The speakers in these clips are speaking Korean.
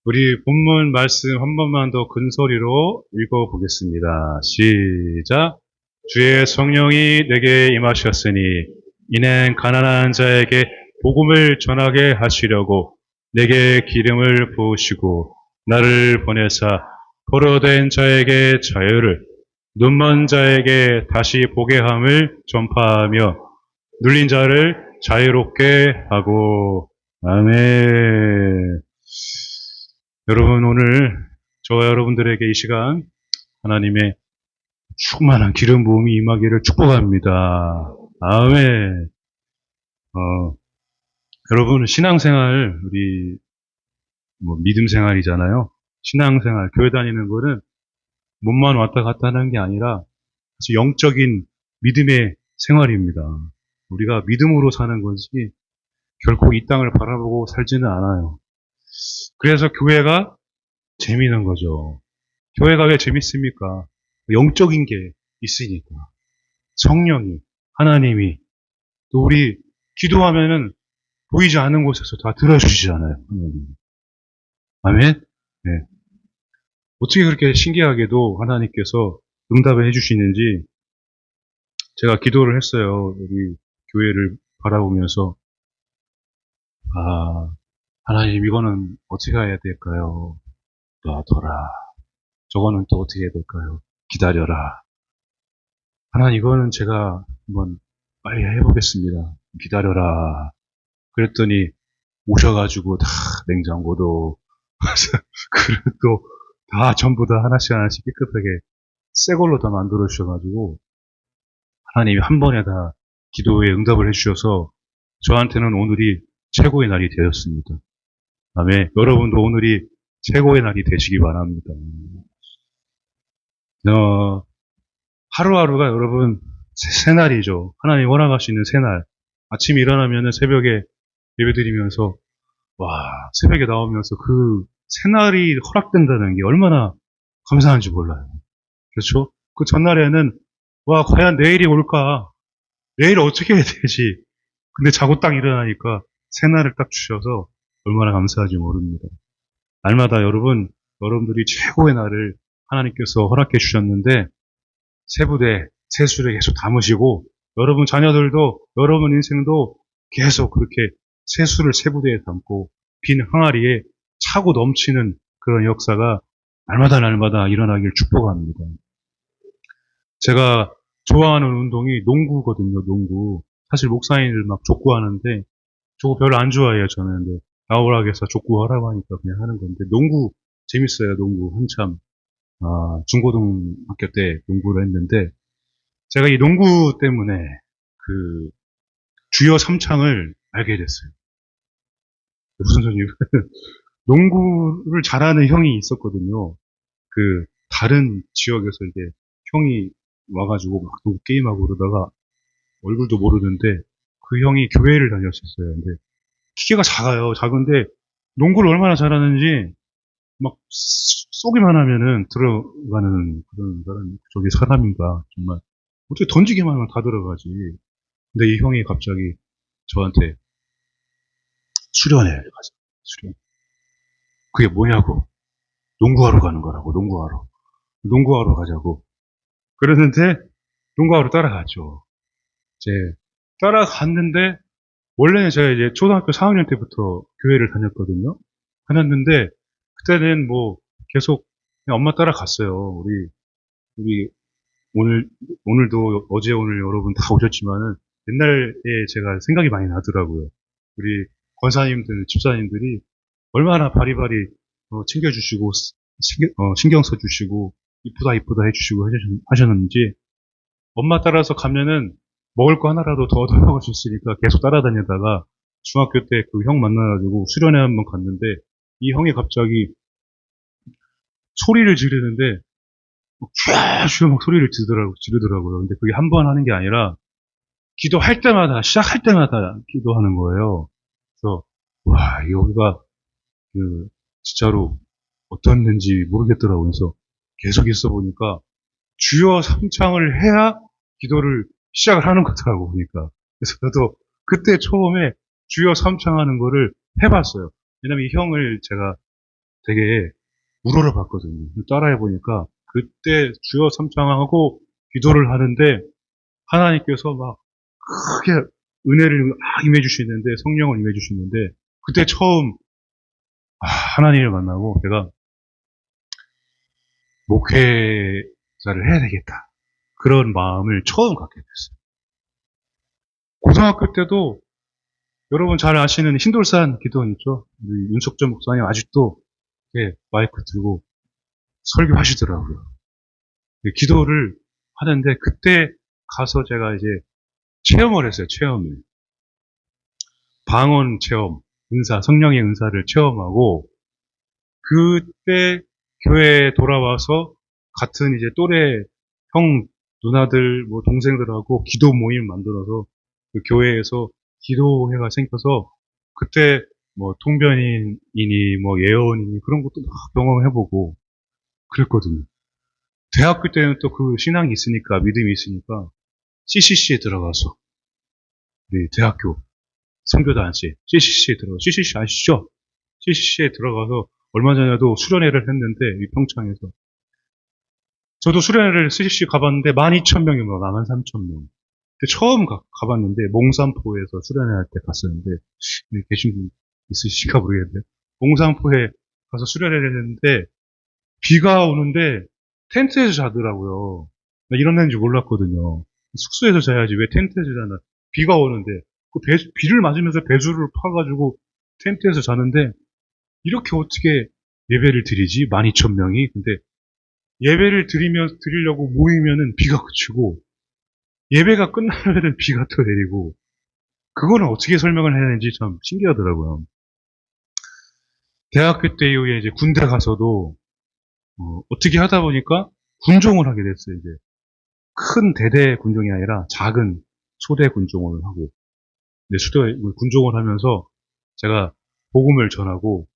우리 본문 말씀 한 번만 더 큰 소리로 읽어보겠습니다. 시작. 주의 성령이 내게 임하셨으니 이는 가난한 자에게 복음을 전하게 하시려고 내게 기름을 부으시고 나를 보내사 포로된 자에게 자유를 눈먼 자에게 다시 보게 함을 전파하며 눌린 자를 자유롭게 하고 아멘. 여러분 오늘 저와 여러분들에게 이 시간 하나님의 충만한 기름 부음이 임하기를 축복합니다. 아멘. 여러분 신앙생활 우리 믿음 생활이잖아요. 신앙생활 교회 다니는 거는 몸만 왔다 갔다 하는 게 아니라 사실 영적인 믿음의 생활입니다. 우리가 믿음으로 사는 것이 결코 이 땅을 바라보고 살지는 않아요. 그래서 교회가 재미있는 거죠. 교회가 왜 재밌습니까? 영적인 게 있으니까. 성령이, 하나님이, 또 우리 기도하면은 보이지 않는 곳에서 다 들어주시잖아요. 하나님. 아멘? 네. 어떻게 그렇게 신기하게도 하나님께서 응답을 해주시는지 제가 기도를 했어요. 우리 교회를 바라보면서. 하나님 이거는 어떻게 해야 될까요? 놔둬라. 저거는 또 어떻게 해야 될까요? 기다려라. 하나님 이거는 제가 한번 빨리 해보겠습니다. 기다려라. 그랬더니 오셔가지고 다 냉장고도 그릇도 다 전부 다 하나씩 하나씩 깨끗하게 새 걸로 다 만들어 주셔가지고 하나님이 한 번에 다 기도에 응답을 해주셔서 저한테는 오늘이 최고의 날이 되었습니다. 다음에 여러분도 오늘이 최고의 날이 되시기 바랍니다. 하루하루가 여러분 새날이죠. 하나님 원하시는 새날. 아침에 일어나면 새벽에 예배드리면서 새벽에 나오면서 그 새날이 허락된다는 게 얼마나 감사한지 몰라요. 그렇죠? 그 전날에는 과연 내일이 올까? 내일 어떻게 해야 되지? 근데 자고 딱 일어나니까 새날을 딱 주셔서 얼마나 감사한지 모릅니다. 날마다 여러분들이 최고의 날을 하나님께서 허락해 주셨는데 새부대, 새술에 계속 담으시고 여러분 자녀들도 여러분 인생도 계속 그렇게 새술을 새부대에 담고 빈 항아리에 차고 넘치는 그런 역사가 날마다 일어나길 축복합니다. 제가 좋아하는 운동이 농구거든요, 농구. 사실 목사님들 막 족구하는데 저거 별로 안 좋아해요, 저는. 근데 나오라고 해서 족구하라고 하니까 그냥 하는 건데 농구 재밌어요, 농구 한참. 중고등학교 때 농구를 했는데 제가 이 농구 때문에 그 주요 3창을 알게 됐어요. 무슨 소리예요? 농구를 잘하는 형이 있었거든요. 그 다른 지역에서 이제 형이 와가지고 막 농구 게임하고 그러다가 얼굴도 모르는데 그 형이 교회를 다녔었어요. 근데 키가 작아요. 작은데 농구를 얼마나 잘하는지 막 쏘기만 하면은 들어가는 그런 사람인가 정말 어떻게 던지기만 하면 다 들어가지. 근데 이 형이 갑자기 저한테 수련회 가자. 수련. 그게 뭐냐고. 농구하러 가는 거라고. 농구하러 가자고. 그랬는데 농구하러 따라갔죠. 이제 따라갔는데 원래는 제가 이제 초등학교 4학년 때부터 교회를 다녔는데 그때는 뭐 계속 그냥 엄마 따라갔어요. 우리 오늘도 어제 오늘 여러분 다 오셨지만은 옛날에 제가 생각이 많이 나더라고요. 우리 권사님들, 집사님들이 얼마나 바리바리 챙겨주시고 신경 써주시고 이쁘다 해주시고 하셨는지 엄마 따라서 가면은 먹을 거 하나라도 더 얻어먹을 수 있으니까 계속 따라다니다가 중학교 때 그 형 만나가지고 수련회 한번 갔는데 이 형이 갑자기 소리를 지르는데 쫙 막 소리를 지르더라고요. 근데 그게 한 번 하는 게 아니라 기도할 때마다 시작할 때마다 기도하는 거예요. 그래서 여기가 그 진짜로 어떻는지 모르겠더라고요. 그래서 계속 있어 보니까 주여 3창을 해야 기도를 시작을 하는 거더라고 보니까. 그래서 저도 그때 처음에 주여 3창 하는 거를 해봤어요. 왜냐면 이 형을 제가 되게 우러러봤거든요. 따라해보니까 그때 주여 삼창하고 기도를 하는데 하나님께서 막 크게 은혜를 임해주시는데, 성령을 임해주시는데, 그때 처음 하나님을 만나고 제가 목회자를 해야 되겠다, 그런 마음을 처음 갖게 됐어요. 고등학교 때도 여러분 잘 아시는 흰돌산 기도원 있죠? 윤석전 목사님 아직도 마이크 들고 설교하시더라고요. 기도를 하는데 그때 가서 제가 이제 체험을 했어요. 체험을. 방언 체험, 은사, 성령의 은사를 체험하고, 그때 교회에 돌아와서 같은 이제 또래 형, 누나들, 뭐 동생들하고 기도 모임 만들어서 그 교회에서 기도회가 생겨서 그때 뭐 통변인이니 뭐 예언이니 그런 것도 막 경험해보고 그랬거든요. 대학교 때는 또 그 신앙이 있으니까, 믿음이 있으니까 CCC에 들어가서, 우리 대학교 선교단체 CCC에 들어가서, CCC 아시죠? CCC에 들어가서 얼마 전에도 수련회를 했는데, 이 평창에서. 저도 수련회를 CCC 가봤는데 12,000명이 뭐 13,000명. 처음 가봤는데 몽산포에서 수련회 할 때 갔었는데, 계신 분 있으실까 모르겠는데, 몽산포에 가서 수련회를 했는데 비가 오는데 텐트에서 자더라고요. 나 이런 데인지 몰랐거든요. 숙소에서 자야지 왜 텐트에서 자나. 비가 오는데 그 비를 맞으면서 배수를 파가지고 텐트에서 자는데, 이렇게 어떻게 예배를 드리지? 12,000명이. 근데 예배를 드리려고 모이면은 비가 그치고, 예배가 끝나면은 비가 또 내리고, 그거는 어떻게 설명을 해야 되는지 참 신기하더라고요. 대학교 때 이후에 이제 군대 가서도 어떻게 하다 보니까 군종을 하게 됐어요. 이제 큰 대대 군종이 아니라 작은 소대 군종을 하고, 군종을 하면서 제가 복음을 전하고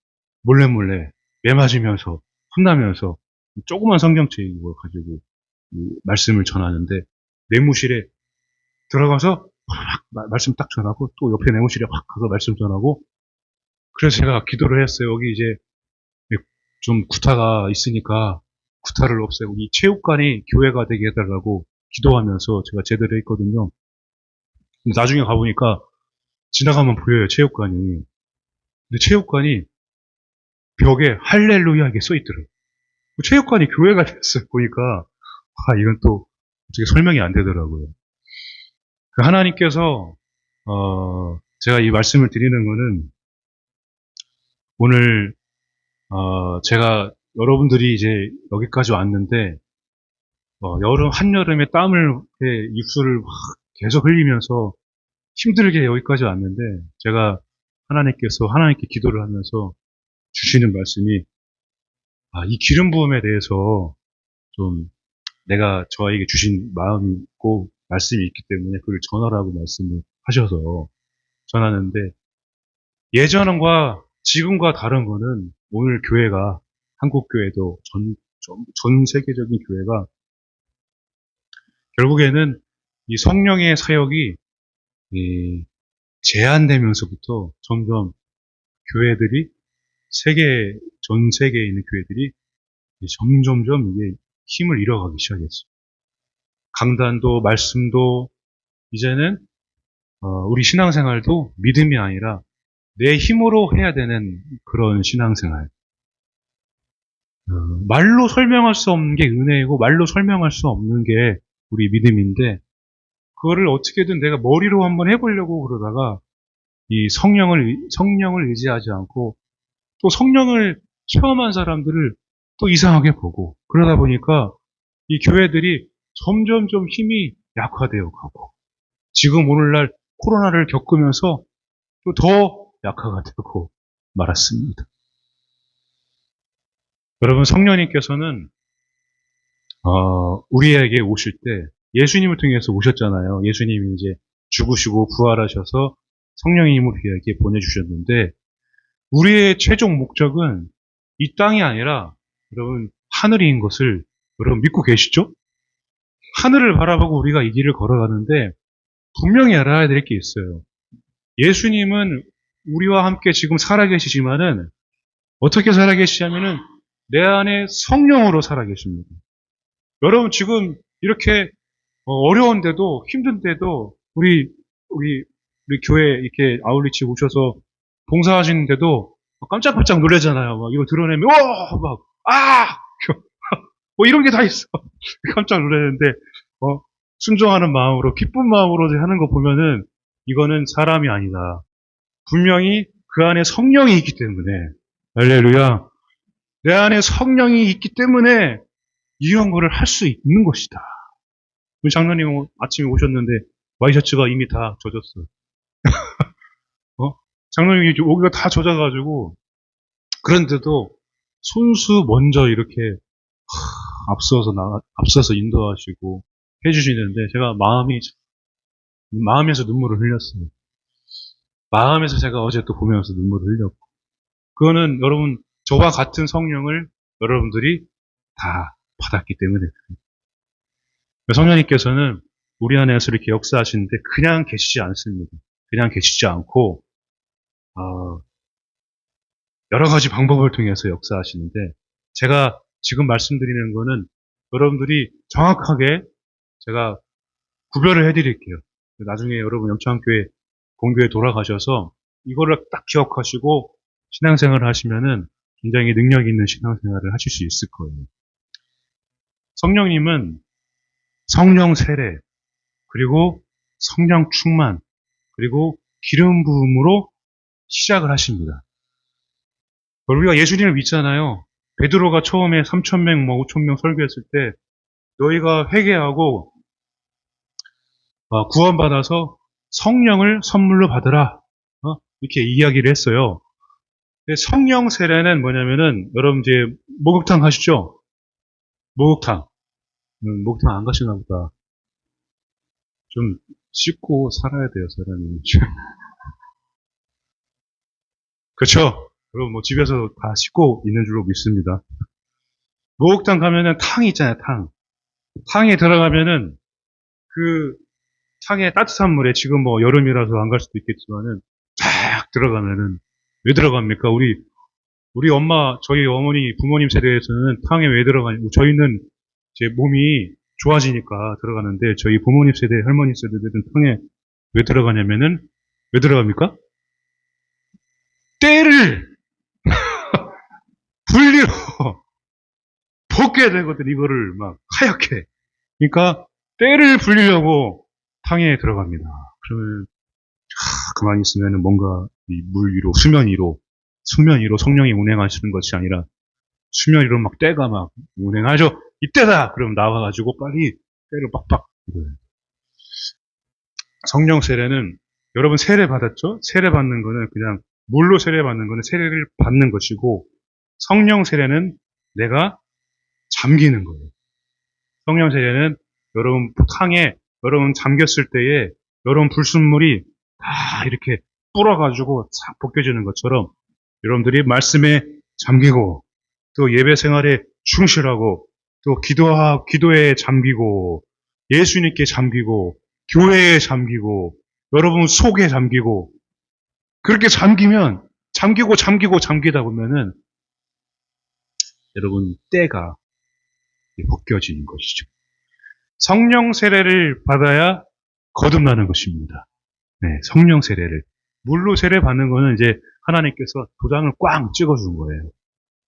몰래 매 맞으면서 혼나면서 조그만 성경책을 가지고 말씀을 전하는데, 내무실에 들어가서 말씀 딱 전하고 또 옆에 내무실에 확 가서 말씀 전하고. 그래서 제가 기도를 했어요. 여기 이제 좀 구타가 있으니까 구타를 없애고 이 체육관이 교회가 되게 해달라고 기도하면서 제가 제대로 했거든요. 근데 나중에 가보니까 지나가면 보여요, 체육관이. 근데 체육관이 벽에 할렐루야 이게 써있더라고요. 체육관이 교회가 됐어요. 보니까 이건 또 어떻게 설명이 안 되더라고요. 하나님께서 제가 이 말씀을 드리는 거는, 오늘 제가 여러분들이 이제 여기까지 왔는데, 한여름에 땀을 입술을 막 계속 흘리면서 힘들게 여기까지 왔는데, 제가 하나님께 기도를 하면서 주시는 말씀이, 이 기름 부음에 대해서 좀 내가 저에게 주신 마음이 있고 말씀이 있기 때문에 그걸 전하라고 말씀을 하셔서 전하는데, 예전과 지금과 다른 거는, 오늘 교회가, 한국 교회도 전 세계적인 교회가 결국에는 이 성령의 사역이 제한되면서부터 점점 교회들이, 전 세계에 있는 교회들이 점점점 이게 힘을 잃어가기 시작했어요. 강단도 말씀도 이제는 우리 신앙생활도 믿음이 아니라 내 힘으로 해야 되는 그런 신앙생활. 말로 설명할 수 없는 게 은혜이고 말로 설명할 수 없는 게 우리 믿음인데, 그거를 어떻게든 내가 머리로 한번 해보려고 그러다가 이 성령을 의지하지 않고, 또 성령을 체험한 사람들을 또 이상하게 보고, 그러다 보니까 이 교회들이 점점 좀 힘이 약화되어 가고, 지금 오늘날 코로나를 겪으면서 또 더 약화가 되고 말았습니다. 여러분, 성령님께서는 우리에게 오실 때 예수님을 통해서 오셨잖아요. 예수님이 이제 죽으시고 부활하셔서 성령님을 우리에게 보내주셨는데, 우리의 최종 목적은 이 땅이 아니라 여러분 하늘인 것을 여러분 믿고 계시죠? 하늘을 바라보고 우리가 이 길을 걸어가는데, 분명히 알아야 될 게 있어요. 예수님은 우리와 함께 지금 살아계시지만은 어떻게 살아계시냐면은 내 안에 성령으로 살아계십니다. 여러분 지금 이렇게 어려운데도 힘든데도 우리 교회 이렇게 아울리치 오셔서 봉사하시는데도 깜짝깜짝 놀라잖아요. 막 이거 드러내면 뭐 이런 게 다 있어. 깜짝 놀라는데 순종하는 마음으로 기쁜 마음으로 하는 거 보면은 이거는 사람이 아니다. 분명히 그 안에 성령이 있기 때문에 할렐루야. 내 안에 성령이 있기 때문에 이런 거를 할 수 있는 것이다. 우리 장로님 아침에 오셨는데 와이셔츠가 이미 다 젖었어. 장로님이 오기가 다 젖어가지고 그런데도 손수 먼저 이렇게 앞서서 인도하시고 해주시는데 제가 마음에서 눈물을 흘렸어요. 마음에서 제가 어제 또 보면서 눈물을 흘렸고 그거는 여러분 저와 같은 성령을 여러분들이 다 받았기 때문에 성령님께서는 우리 안에서 이렇게 역사하시는데 그냥 계시지 않습니다. 그냥 계시지 않고 여러 가지 방법을 통해서 역사하시는데 제가 지금 말씀드리는 거는 여러분들이 정확하게 제가 구별을 해드릴게요. 나중에 여러분 영창교회 공교에 돌아가셔서 이거를 딱 기억하시고 신앙생활을 하시면은 굉장히 능력 있는 신앙생활을 하실 수 있을 거예요. 성령님은 성령 세례, 그리고 성령 충만, 그리고 기름 부음으로 시작을 하십니다. 우리가 예수님을 믿잖아요. 베드로가 처음에 3,000명, 5,000명 설교했을 때 너희가 회개하고 구원받아서 성령을 선물로 받으라. 이렇게 이야기를 했어요. 성령 세례는 뭐냐면은 여러분 이제 목욕탕 가시죠? 목욕탕. 목욕탕 안 가시나 보다. 좀 씻고 살아야 돼요, 사람이. 그렇죠? 여러분 뭐 집에서 다 씻고 있는 줄로 믿습니다. 목욕탕 가면은 탕이 있잖아요, 탕. 탕에 들어가면은 그 탕에 따뜻한 물에 지금 뭐 여름이라서 안 갈 수도 있겠지만은 쫙 들어가면은 왜 들어갑니까? 우리 엄마, 저희 어머니, 부모님 세대에서는 탕에 왜 들어가냐고 저희는 제 몸이 좋아지니까 들어가는데 저희 부모님 세대, 할머니 세대들은 탕에 왜 들어가냐면은 왜 들어갑니까? 때를 분리로 벗게 되거든, 이거를 막 하얗게. 그러니까 때를 불리려고 탕에 들어갑니다. 그러면 가만히 있으면 뭔가 이 물 위로, 수면 위로 성령이 운행하시는 것이 아니라 수면 위로 막 때가 막 운행하죠. 이때다! 그럼 나와가지고 빨리 때를 빡빡. 성령 세례는 여러분 세례 받았죠? 세례 받는 거는 그냥 물로 세례 받는 거는 세례를 받는 것이고 성령 세례는 내가 잠기는 거예요. 성령 세례는 여러분 탕에 여러분 잠겼을 때에 여러분 불순물이 다 이렇게 불어가지고 싹 벗겨지는 것처럼 여러분들이 말씀에 잠기고 또 예배 생활에 충실하고 또 기도에 잠기고 예수님께 잠기고 교회에 잠기고 여러분 속에 잠기고 그렇게 잠기다 보면은 여러분 때가 벗겨지는 것이죠. 성령 세례를 받아야 거듭나는 것입니다. 네, 성령 세례를. 물로 세례 받는 거는 이제 하나님께서 도장을 꽝 찍어준 거예요.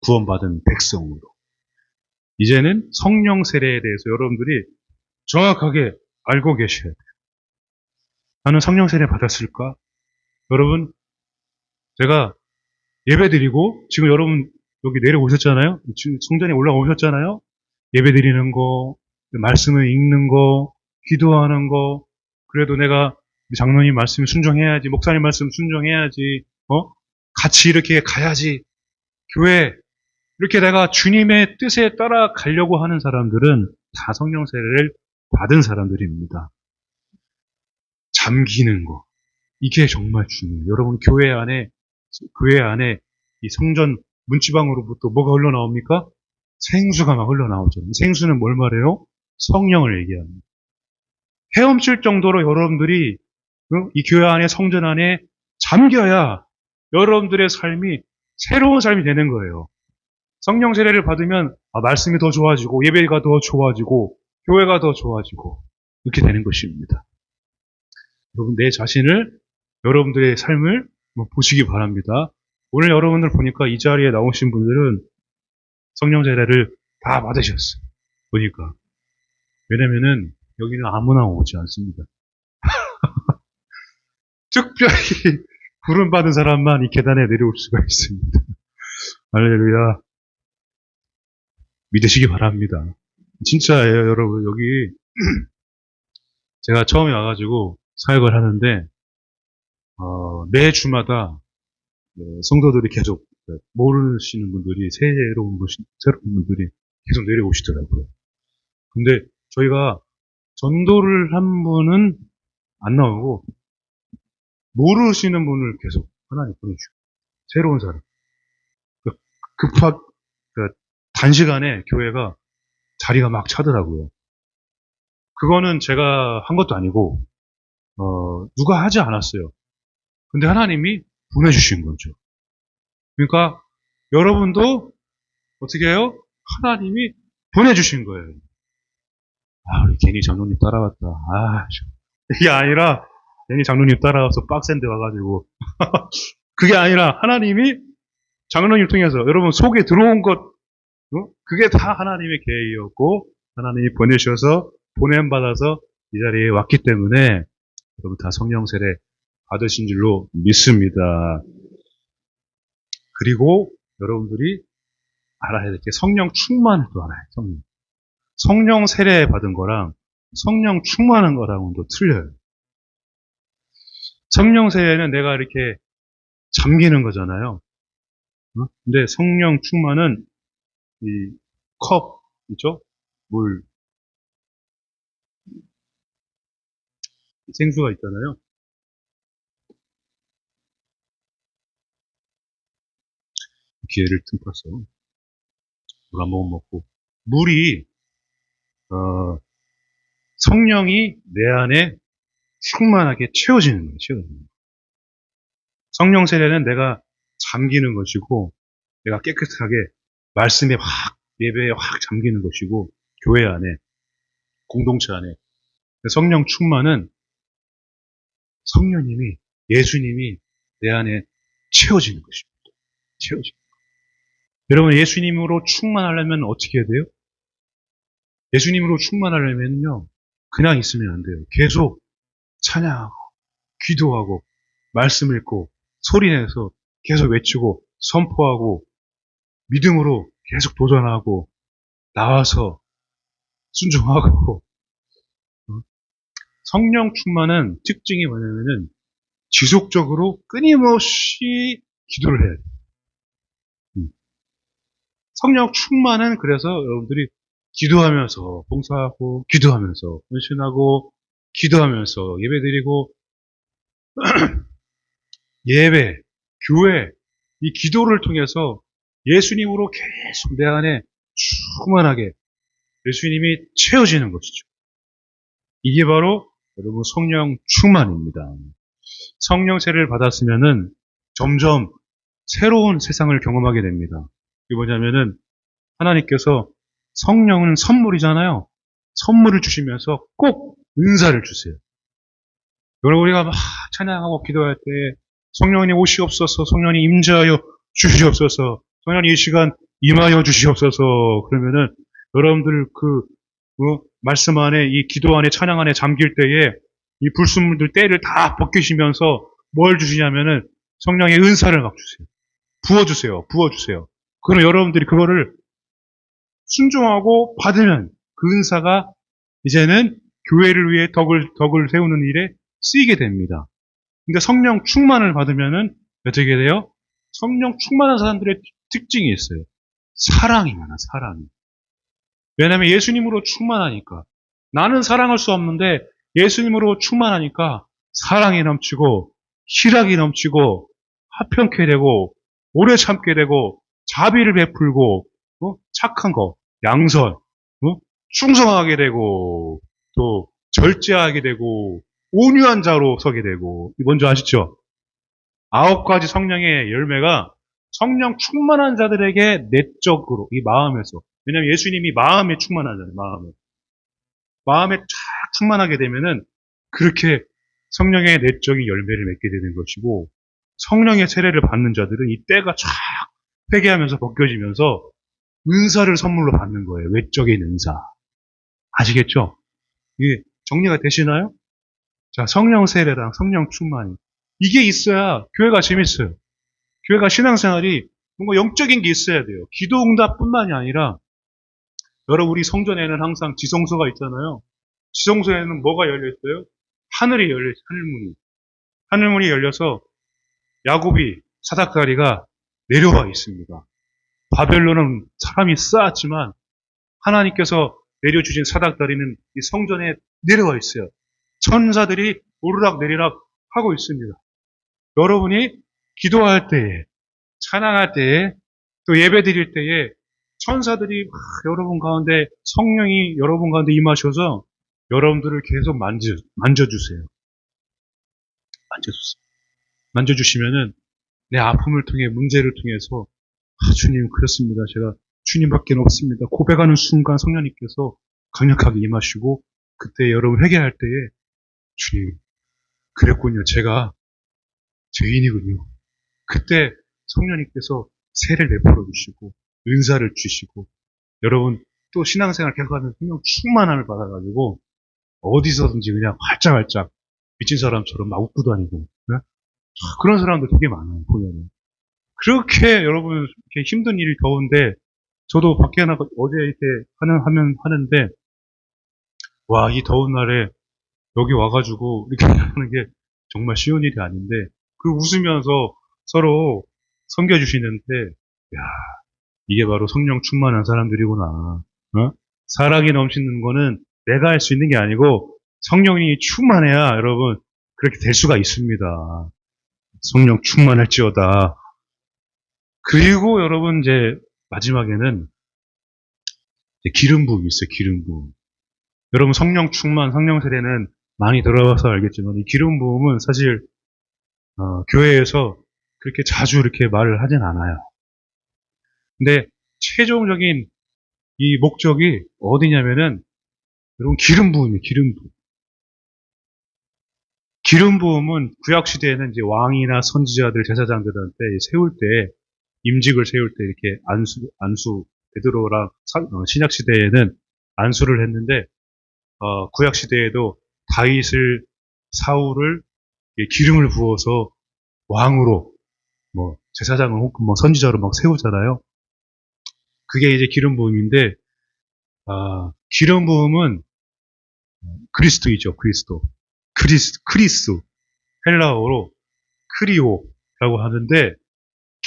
구원받은 백성으로. 이제는 성령 세례에 대해서 여러분들이 정확하게 알고 계셔야 돼요. 나는 성령 세례 받았을까? 여러분, 제가 예배 드리고, 지금 여러분 여기 내려오셨잖아요? 지금 성전에 올라오셨잖아요? 예배 드리는 거, 말씀을 읽는 거, 기도하는 거, 그래도 내가 장로님 말씀 순종해야지, 목사님 말씀 순종해야지, 같이 이렇게 가야지, 교회, 이렇게 내가 주님의 뜻에 따라 가려고 하는 사람들은 다 성령 세례를 받은 사람들입니다. 잠기는 거. 이게 정말 중요해요. 여러분, 교회 안에 이 성전 문지방으로부터 뭐가 흘러나옵니까? 생수가 막 흘러나오죠. 생수는 뭘 말해요? 성령을 얘기합니다. 헤엄칠 정도로 여러분들이 이 교회 안에 성전 안에 잠겨야 여러분들의 삶이 새로운 삶이 되는 거예요. 성령 세례를 받으면 말씀이 더 좋아지고 예배가 더 좋아지고 교회가 더 좋아지고 이렇게 되는 것입니다. 여러분 내 자신을 여러분들의 삶을 보시기 바랍니다. 오늘 여러분들 보니까 이 자리에 나오신 분들은 성령 세례를 다 받으셨어요. 보니까. 왜냐면은 여기는 아무나 오지 않습니다. 특별히 부름받은 사람만 이 계단에 내려올 수가 있습니다. 할렐루야. 믿으시기 바랍니다. 진짜예요, 여러분. 여기 제가 처음에 와가지고 사역을 하는데 매 주마다 성도들이 계속 모르시는 분들이 새로운 분들이 계속 내려오시더라고요. 근데 저희가 전도를 한 분은 안 나오고 모르시는 분을 계속 하나님 보내주고 새로운 사람 단시간에 교회가 자리가 막 차더라고요. 그거는 제가 한 것도 아니고 누가 하지 않았어요. 근데 하나님이 보내주신 거죠. 그러니까 여러분도 어떻게 해요? 하나님이 보내주신 거예요. 괜히 장로님 따라왔다. 이게 아니라 괜히 장로님 따라와서 빡센데 와가지고 그게 아니라 하나님이 장로님 통해서 여러분 속에 들어온 것 그게 다 하나님의 계획이었고 하나님이 보내셔서 보냄받아서 이 자리에 왔기 때문에 여러분 다 성령 세례 받으신 줄로 믿습니다. 그리고 여러분들이 알아야 될 게 성령 충만을 또 알아야 해요. 성령 세례 받은 거랑 성령 충만한 거랑은 또 틀려요. 성령 세례는 내가 이렇게 잠기는 거잖아요. 근데 성령 충만은 이 컵 있죠? 물 생수가 있잖아요. 기회를 틈타서 물 한 모금 먹고 물이 성령이 내 안에 충만하게 채워지는 거예요. 채워지는 거예요. 성령 세례는 내가 잠기는 것이고 내가 깨끗하게 말씀에 확 예배에 확 잠기는 것이고 교회 안에 공동체 안에 성령 충만은 성령님이 예수님이 내 안에 채워지는 것입니다. 채워지는 거예요. 여러분 예수님으로 충만하려면 어떻게 해야 돼요? 예수님으로 충만하려면요 그냥 있으면 안 돼요. 계속 찬양하고 기도하고 말씀 읽고 소리내서 계속 외치고 선포하고 믿음으로 계속 도전하고 나와서 순종하고 성령 충만은 특징이 뭐냐면은 지속적으로 끊임없이 기도를 해야 돼요. 성령 충만은 그래서 여러분들이 기도하면서 봉사하고 기도하면서 헌신하고 기도하면서 예배드리고 예배, 교회 이 기도를 통해서 예수님으로 계속 내 안에 충만하게 예수님이 채워지는 것이죠. 이게 바로 여러분 성령 충만입니다. 성령 세례를 받았으면은 점점 새로운 세상을 경험하게 됩니다. 이게 뭐냐면은 하나님께서 성령은 선물이잖아요. 선물을 주시면서 꼭 은사를 주세요. 여러분 우리가 막 찬양하고 기도할 때 성령님 오시옵소서, 성령님 임재하여 주시옵소서, 성령님 이 시간 임하여 주시옵소서 그러면은 여러분들 말씀 안에 이 기도 안에 찬양 안에 잠길 때에 이 불순물들 때를 다 벗기시면서 뭘 주시냐면은 성령의 은사를 막 주세요. 부어주세요. 그럼 여러분들이 그거를 순종하고 받으면 그 은사가 이제는 교회를 위해 덕을 세우는 일에 쓰이게 됩니다. 근데 성령 충만을 받으면은 어떻게 돼요? 성령 충만한 사람들의 특징이 있어요. 사랑이 많아, 사랑이. 왜냐하면 예수님으로 충만하니까. 나는 사랑할 수 없는데 예수님으로 충만하니까 사랑이 넘치고 희락이 넘치고 화평케 되고 오래 참게 되고 자비를 베풀고 착한 거, 양선, 충성하게 되고 또 절제하게 되고 온유한 자로 서게 되고 뭔지 아시죠? 9가지 성령의 열매가 성령 충만한 자들에게 내적으로, 이 마음에서. 왜냐하면 예수님이 마음에 충만하잖아요, 마음에 쫙 충만하게 되면은 그렇게 성령의 내적인 열매를 맺게 되는 것이고, 성령의 세례를 받는 자들은 이 때가 쫙 회개하면서 벗겨지면서 은사를 선물로 받는 거예요. 외적인 은사. 아시겠죠? 이게 정리가 되시나요? 자, 성령 세례랑 성령 충만이. 이게 있어야 교회가 재밌어요. 교회가 신앙생활이 뭔가 영적인 게 있어야 돼요. 기도 응답뿐만이 아니라, 여러분, 우리 성전에는 항상 지성소가 있잖아요. 지성소에는 뭐가 열려 있어요? 하늘이 열려 있어요. 하늘문이. 하늘문이 열려서 야곱이, 사닥다리가 내려와 있습니다. 바벨론은 사람이 쌓았지만 하나님께서 내려주신 사닥다리는 이 성전에 내려와 있어요. 천사들이 오르락 내리락 하고 있습니다. 여러분이 기도할 때에, 찬양할 때에, 또 예배 드릴 때에 천사들이 여러분 가운데, 성령이 여러분 가운데 임하셔서 여러분들을 계속 만져주세요. 만져주시면은 내 아픔을 통해, 문제를 통해서, 주님, 그렇습니다. 제가 주님밖에 없습니다. 고백하는 순간 성령님께서 강력하게 임하시고, 그때 여러분 회개할 때에, 주님, 그랬군요. 제가 죄인이군요. 그때 성령님께서 세를 내버려 주시고, 은사를 주시고, 여러분 또 신앙생활 계속하면 성령 충만함을 받아가지고, 어디서든지 그냥 활짝활짝 미친 사람처럼 막 웃고 다니고, 네? 그런 사람들 되게 많아요, 보면은. 그렇게 여러분, 이렇게 힘든 일이 더운데, 저도 밖에 나가, 어제 이렇게 하는데, 와, 이 더운 날에 여기 와가지고 이렇게 하는 게 정말 쉬운 일이 아닌데, 그 웃으면서 서로 섬겨주시는데, 야, 이게 바로 성령 충만한 사람들이구나. 어? 사랑이 넘치는 거는 내가 할 수 있는 게 아니고 성령이 충만해야 여러분 그렇게 될 수가 있습니다. 성령 충만할지어다. 그리고 여러분 이제 마지막에는 이제 기름 부음이 있어요. 기름 부음. 여러분 성령 충만, 성령 세례는 많이 들어봐서 알겠지만 이 기름 부음은 사실 교회에서 그렇게 자주 이렇게 말을 하진 않아요. 근데 최종적인 이 목적이 어디냐면은 여러분 기름 부음이에요. 기름 부음. 기름 부음은 구약 시대에는 이제 왕이나 선지자들, 제사장들한테 세울 때, 임직을 세울 때 이렇게 안수 베드로랑 신약 시대에는 안수를 했는데, 구약 시대에도 다윗을, 사울을 기름을 부어서 왕으로, 뭐 제사장을 혹은 뭐 선지자로 막 세우잖아요. 그게 이제 기름 부음인데, 기름 부음은 그리스도이죠. 크리스, 헬라어로 크리오라고 하는데,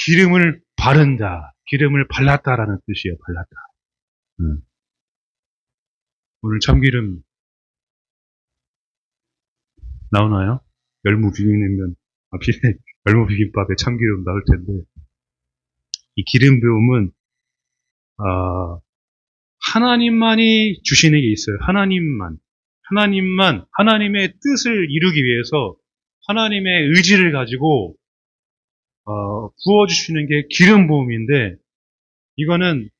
기름을 바른다, 기름을 발랐다라는 뜻이에요. 발랐다. 오늘 참기름 나오나요? 열무 비빔냉면, 열무 비빔밥에 참기름 나올 텐데, 이 기름 부음은 하나님만이 주시는 게 있어요. 하나님만 하나님의 뜻을 이루기 위해서 하나님의 의지를 가지고 부어주시는 게 기름 부음인데, 이거는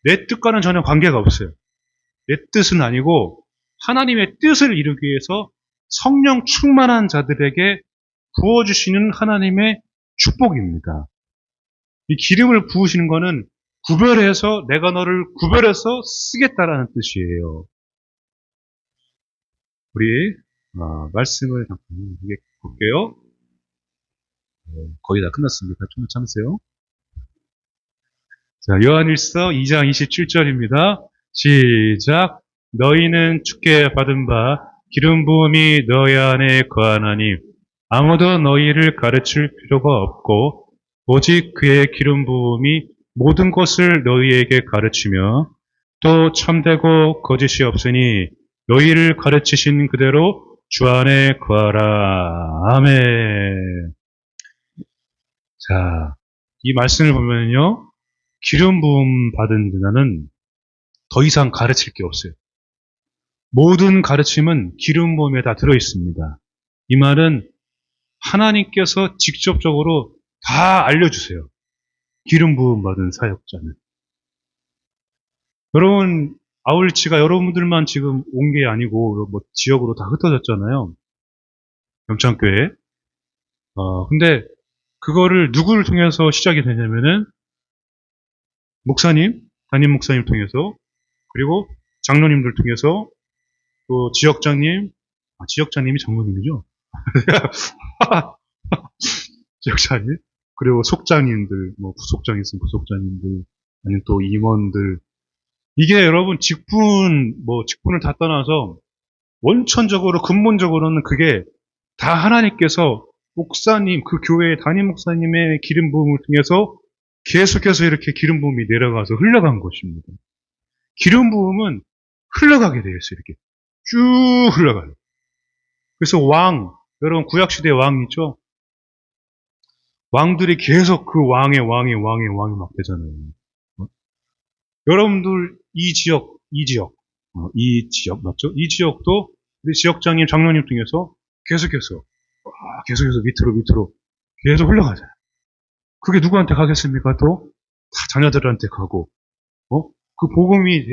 내 뜻과는 전혀 관계가 없어요. 내 뜻은 아니고 하나님의 뜻을 이루기 위해서 성령 충만한 자들에게 부어주시는 하나님의 축복입니다. 이 기름을 부으시는 거는 구별해서, 내가 너를 구별해서 쓰겠다라는 뜻이에요. 우리 말씀을 잠깐 볼게요. 거의 다 끝났습니다. 좀 참으세요. 자, 요한일서 2장 27절입니다. 시작. 너희는 주께 받은 바 기름 부음이 너희 안에 거하나니 아무도 너희를 가르칠 필요가 없고 오직 그의 기름 부음이 모든 것을 너희에게 가르치며 또 참되고 거짓이 없으니 너희를 가르치신 그대로 주 안에 거하라. 아멘. 자, 이 말씀을 보면요, 기름 부음 받은 자는 더 이상 가르칠 게 없어요. 모든 가르침은 기름 부음에 다 들어 있습니다. 이 말은 하나님께서 직접적으로 다 알려주세요. 기름 부음 받은 사역자는. 여러분, 아울치가 여러분들만 지금 온 게 아니고, 뭐, 지역으로 다 흩어졌잖아요. 영창교회. 근데, 그거를 누구를 통해서 시작이 되냐면은, 목사님, 담임 목사님 통해서, 그리고 장로님들 통해서, 또 지역장님, 지역장님이 장로님이죠? 지역장님, 그리고 속장님들, 뭐, 부속장 있으면 부속장님들, 아니면 또 임원들. 이게 여러분, 직분을 다 떠나서, 원천적으로, 근본적으로는 그게 다 하나님께서 목사님, 그 교회의 담임 목사님의 기름 부음을 통해서 계속해서 이렇게 기름 부음이 내려가서 흘러간 것입니다. 기름 부음은 흘러가게 되어 있어요. 이렇게 쭉 흘러가요. 그래서 여러분 구약시대 왕 있죠? 왕들이 계속 그 왕이 막 되잖아요. 어? 여러분들 이 지역 맞죠? 이 지역도 우리 지역장님, 장로님 통해서 계속해서 밑으로 계속 흘러가잖아요. 그게 누구한테 가겠습니까? 또 다 자녀들한테 가고, 그 복음이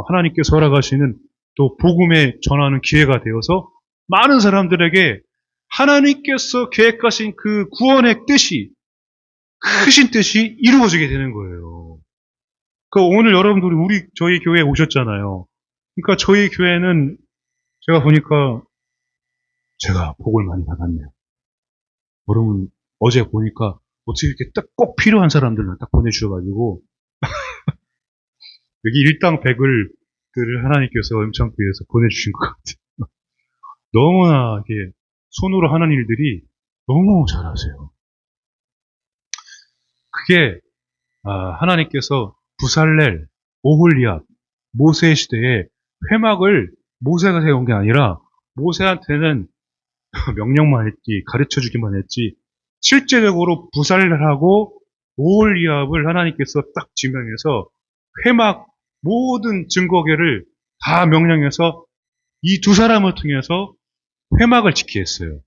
하나님께서 허락하시는 또 복음에 전하는 기회가 되어서 많은 사람들에게 하나님께서 계획하신 그 구원의 뜻이 크신 뜻이 이루어지게 되는 거예요. 그 오늘 여러분들이 저희 교회에 오셨잖아요. 그러니까 저희 교회는 제가 보니까 제가 복을 많이 받았네요. 여러분 어제 보니까 어떻게 이렇게 딱 꼭 필요한 사람들만 딱 보내주셔가지고 여기 일당 100을 하나님께서 음창교회에서 보내주신 것 같아요. 너무나 이렇게 손으로 하는 일들이 너무 잘하세요. 그게 하나님께서 부살렐, 오홀리압, 모세 시대에 회막을 모세가 세운 게 아니라 모세한테는 명령만 했지 가르쳐주기만 했지 실제적으로 부살렐하고 오홀리압을 하나님께서 딱 지명해서 회막 모든 증거계를 다 명령해서 이 두 사람을 통해서 회막을 짓게 했어요.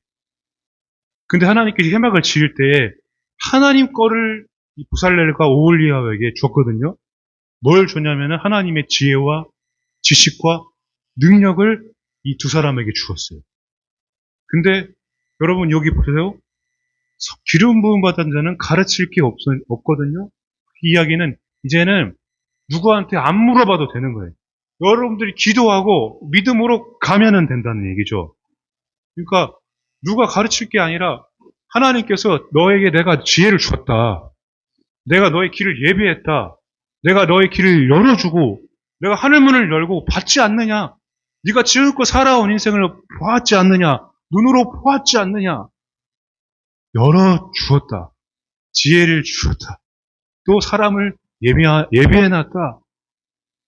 근데 하나님께서 회막을 지을 때에 하나님 거를 이 부살렐과 오홀리압에게 줬거든요. 뭘 줬냐면은 하나님의 지혜와 지식과 능력을 이 두 사람에게 주었어요. 근데 여러분 여기 보세요. 기름 부음 받은 자는 가르칠 게 없거든요. 이 이야기는 이제는 누구한테 안 물어봐도 되는 거예요. 여러분들이 기도하고 믿음으로 가면은 된다는 얘기죠. 그러니까 누가 가르칠 게 아니라 하나님께서 너에게 내가 지혜를 주었다. 내가 너의 길을 예비했다. 내가 너의 길을 열어주고 내가 하늘문을 열고 받지 않느냐. 네가 지금껏 살아온 인생을 보았지 않느냐. 눈으로 보았지 않느냐. 열어주었다. 지혜를 주었다. 또 사람을 예비해놨다.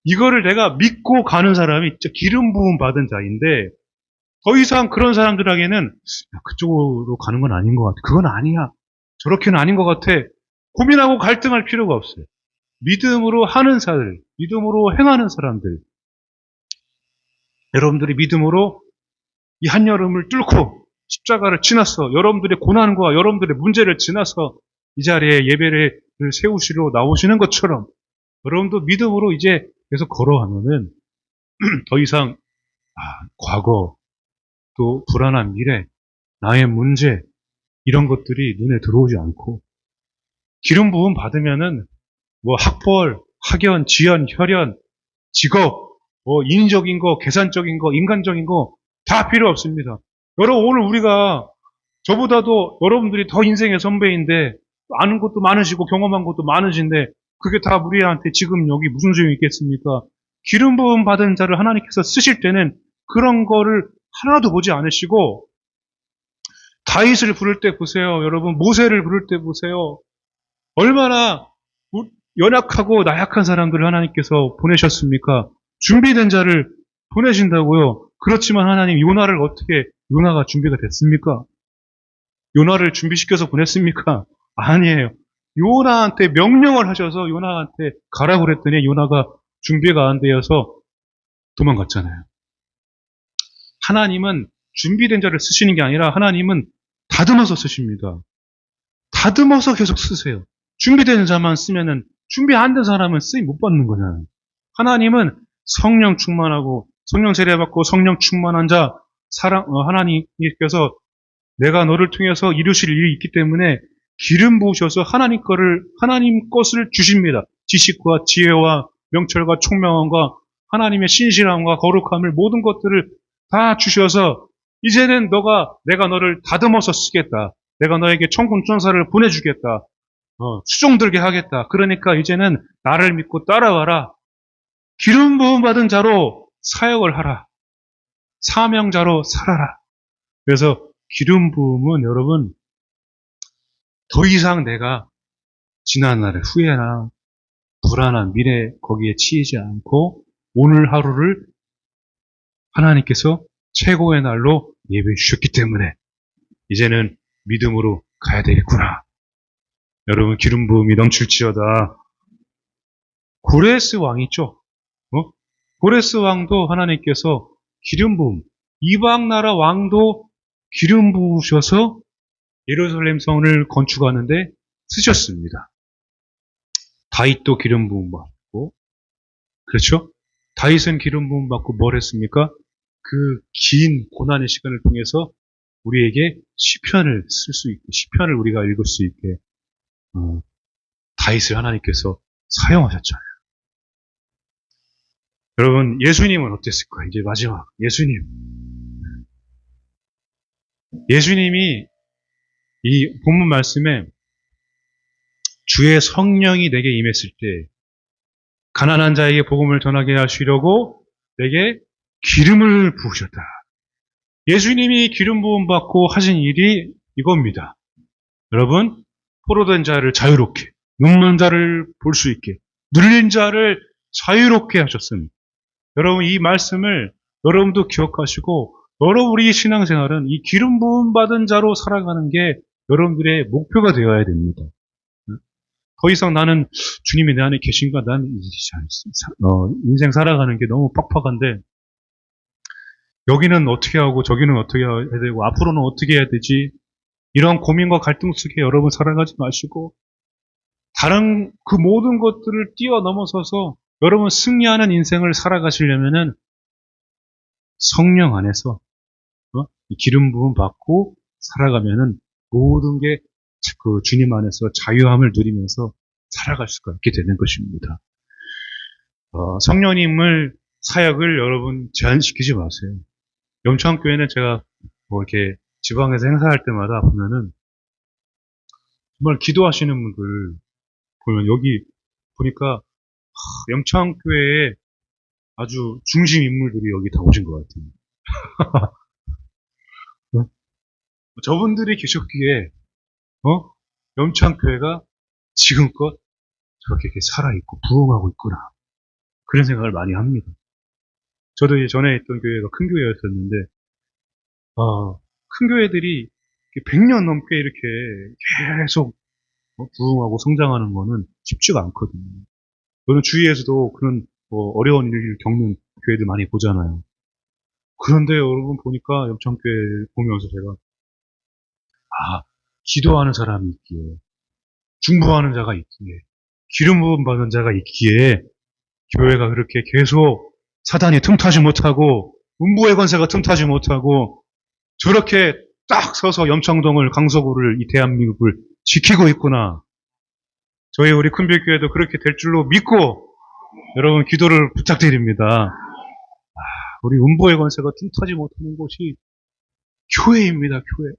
이거를 내가 믿고 가는 사람이 진짜 기름 부음 받은 자인데 더 이상 그런 사람들에게는 그쪽으로 가는 건 아닌 것 같아. 그건 아니야. 저렇게는 아닌 것 같아. 고민하고 갈등할 필요가 없어요. 믿음으로 하는 사람들, 믿음으로 행하는 사람들. 여러분들이 믿음으로 이 한여름을 뚫고 십자가를 지나서 여러분들의 고난과 여러분들의 문제를 지나서 이 자리에 예배를 세우시러 나오시는 것처럼 여러분도 믿음으로 이제 계속 걸어가면은 더 이상 과거 또 불안한 미래, 나의 문제 이런 것들이 눈에 들어오지 않고 기름 부음 받으면은 뭐 학벌, 학연, 지연, 혈연, 직업, 뭐 인적인 거, 계산적인 거, 인간적인 거 다 필요 없습니다. 여러분 오늘 우리가 저보다도 여러분들이 더 인생의 선배인데 아는 것도 많으시고 경험한 것도 많으신데 그게 다 우리한테 지금 여기 무슨 소용이 있겠습니까? 기름 부음 받은 자를 하나님께서 쓰실 때는 그런 거를 하나도 보지 않으시고 다윗을 부를 때 보세요. 여러분 모세를 부를 때 보세요. 얼마나 연약하고 나약한 사람들을 하나님께서 보내셨습니까? 준비된 자를 보내신다고요. 그렇지만 하나님 요나가 준비가 됐습니까? 요나를 준비시켜서 보냈습니까? 아니에요. 요나한테 명령을 하셔서 요나한테 가라고 그랬더니 요나가 준비가 안 되어서 도망갔잖아요. 하나님은 준비된 자를 쓰시는 게 아니라 하나님은 다듬어서 쓰십니다. 다듬어서 계속 쓰세요. 준비된 자만 쓰면은 준비 안 된 사람은 쓰임 못 받는 거잖아요. 하나님은 성령 충만하고 성령 세례받고 성령 충만한 자 하나님께서 내가 너를 통해서 이루실 일이 있기 때문에 기름 부으셔서 하나님 것을 주십니다. 지식과 지혜와 명철과 총명함과 하나님의 신실함과 거룩함을 모든 것들을 다 주셔서 이제는 내가 너를 다듬어서 쓰겠다. 내가 너에게 천군 천사를 보내주겠다. 수종 들게 하겠다. 그러니까 이제는 나를 믿고 따라와라. 기름 부음 받은 자로 사역을 하라. 사명자로 살아라. 그래서 기름 부음은 여러분 더 이상 내가 지난 날의 후회나 불안한 미래 거기에 치이지 않고 오늘 하루를 하나님께서 최고의 날로 예배해 주셨기 때문에 이제는 믿음으로 가야 되겠구나. 여러분 기름 부음이 넘칠지어다. 고레스 왕 있죠? 고레스 왕도 하나님께서 기름 부음, 이방 나라 왕도 기름 부으셔서 예루살렘 성을 건축하는데 쓰셨습니다. 다윗도 기름 부음 받고, 그렇죠? 다윗은 기름 부음 받고 뭘 했습니까? 그 긴 고난의 시간을 통해서 우리에게 시편을 쓸 수 있게, 시편을 우리가 읽을 수 있게 다윗을 하나님께서 사용하셨잖아요. 여러분 예수님은 어땠을까? 이제 마지막 예수님이 이 본문 말씀에 주의 성령이 내게 임했을 때 가난한 자에게 복음을 전하게 하시려고 내게 기름을 부으셨다. 예수님이 기름 부음 받고 하신 일이 이겁니다. 여러분 포로된 자를 자유롭게, 눕는 자를 볼 수 있게, 눌린 자를 자유롭게 하셨습니다. 여러분 이 말씀을 여러분도 기억하시고 여러분 우리 신앙생활은 이 기름 부음 받은 자로 살아가는 게 여러분들의 목표가 되어야 됩니다. 더 이상 나는 주님이 내 안에 계신가? 난 인생 살아가는 게 너무 빡빡한데 여기는 어떻게 하고 저기는 어떻게 해야 되고 앞으로는 어떻게 해야 되지? 이런 고민과 갈등 속에 여러분 살아가지 마시고 다른 그 모든 것들을 뛰어넘어서서 여러분 승리하는 인생을 살아가시려면은 성령 안에서 기름 부음 받고 살아가면은 모든 게 그 주님 안에서 자유함을 누리면서 살아갈 수가 있게 되는 것입니다. 성령님을 사역을 여러분 제한시키지 마세요. 영창교회는 제가 뭐 이렇게 지방에서 행사할 때마다 보면은 정말 기도하시는 분들 보면 여기 보니까 영창교회에 아주 중심 인물들이 여기 다 오신 것 같아요. 저분들이 계셨기에 영창교회가 지금껏 저렇게 살아있고 부흥하고 있구나. 그런 생각을 많이 합니다. 저도 전에 있던 교회가 큰 교회였었는데 큰 교회들이 100년 넘게 이렇게 계속 부흥하고 성장하는 거는 쉽지가 않거든요. 저는 주위에서도 그런 어려운 일을 겪는 교회들 많이 보잖아요. 그런데 여러분 보니까 영창교회 보면서 제가 기도하는 사람이 있기에 중보하는 자가 있기에 기름 부음 받은 자가 있기에 교회가 그렇게 계속 사단이 틈타지 못하고 음부의 권세가 틈타지 못하고 저렇게 딱 서서 염창동을 강서구를 이 대한민국을 지키고 있구나. 저희 우리 큰별교회도 그렇게 될 줄로 믿고 여러분 기도를 부탁드립니다. 우리 음부의 권세가 틈타지 못하는 곳이 교회입니다. 교회.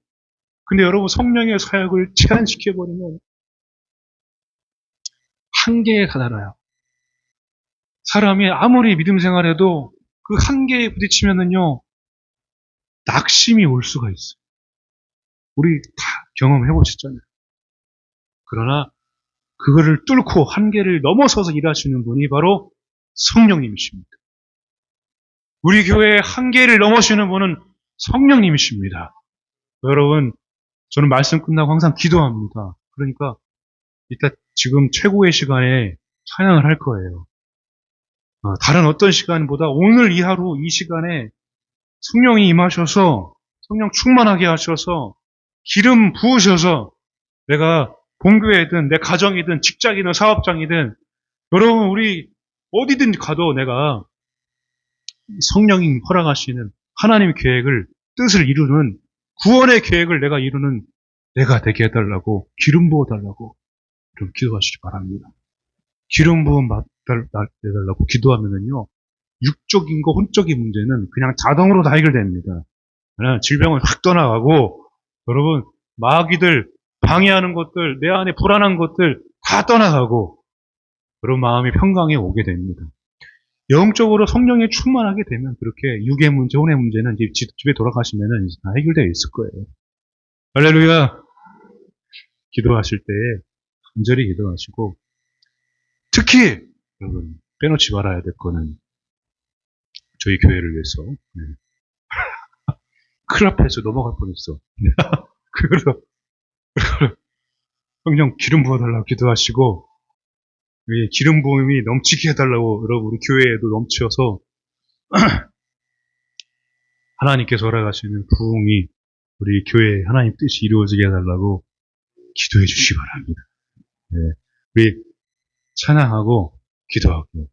근데 여러분 성령의 사역을 제한시켜버리면 한계에 다다라요. 사람이 아무리 믿음 생활해도 그 한계에 부딪히면은요 낙심이 올 수가 있어요. 우리 다 경험해보셨잖아요. 그러나 그거를 뚫고 한계를 넘어서서 일하시는 분이 바로 성령님이십니다. 우리 교회의 한계를 넘으시는 분은 성령님이십니다. 여러분 저는 말씀 끝나고 항상 기도합니다. 그러니까 이따 지금 최고의 시간에 찬양을 할 거예요. 다른 어떤 시간보다 오늘 이 하루 이 시간에 성령이 임하셔서 성령 충만하게 하셔서 기름 부으셔서 내가 본교회든 내 가정이든 직장이든 사업장이든 여러분 우리 어디든 가도 내가 성령님 허락하시는 하나님 계획을 뜻을 이루는 구원의 계획을 내가 이루는 내가 되게 해달라고 기름 부어달라고 좀 기도하시기 바랍니다. 기름 부음 받달라고 기도하면은요 육적인 거 혼적인 문제는 그냥 자동으로 다 해결됩니다. 그냥 질병은 확 떠나가고 여러분 마귀들 방해하는 것들 내 안에 불안한 것들 다 떠나가고 그런 마음이 평강에 오게 됩니다. 영적으로 성령에 충만하게 되면 그렇게 육의 문제, 혼의 문제는 이제 집에 돌아가시면은 이제 다 해결되어 있을 거예요. 할렐루야! 기도하실 때에 간절히 기도하시고 특히 여러분 빼놓지 말아야 될 거는 저희 교회를 위해서 클 앞에서 넘어갈 뻔했어. 그래서 성령 기름 부어달라고 기도하시고 기름 부음이 넘치게 해달라고 여러분 우리 교회에도 넘쳐서 하나님께서 허락하시는 부흥이 우리 교회의 하나님 뜻이 이루어지게 해달라고 기도해 주시기 바랍니다. 네. 우리 찬양하고 기도하고요.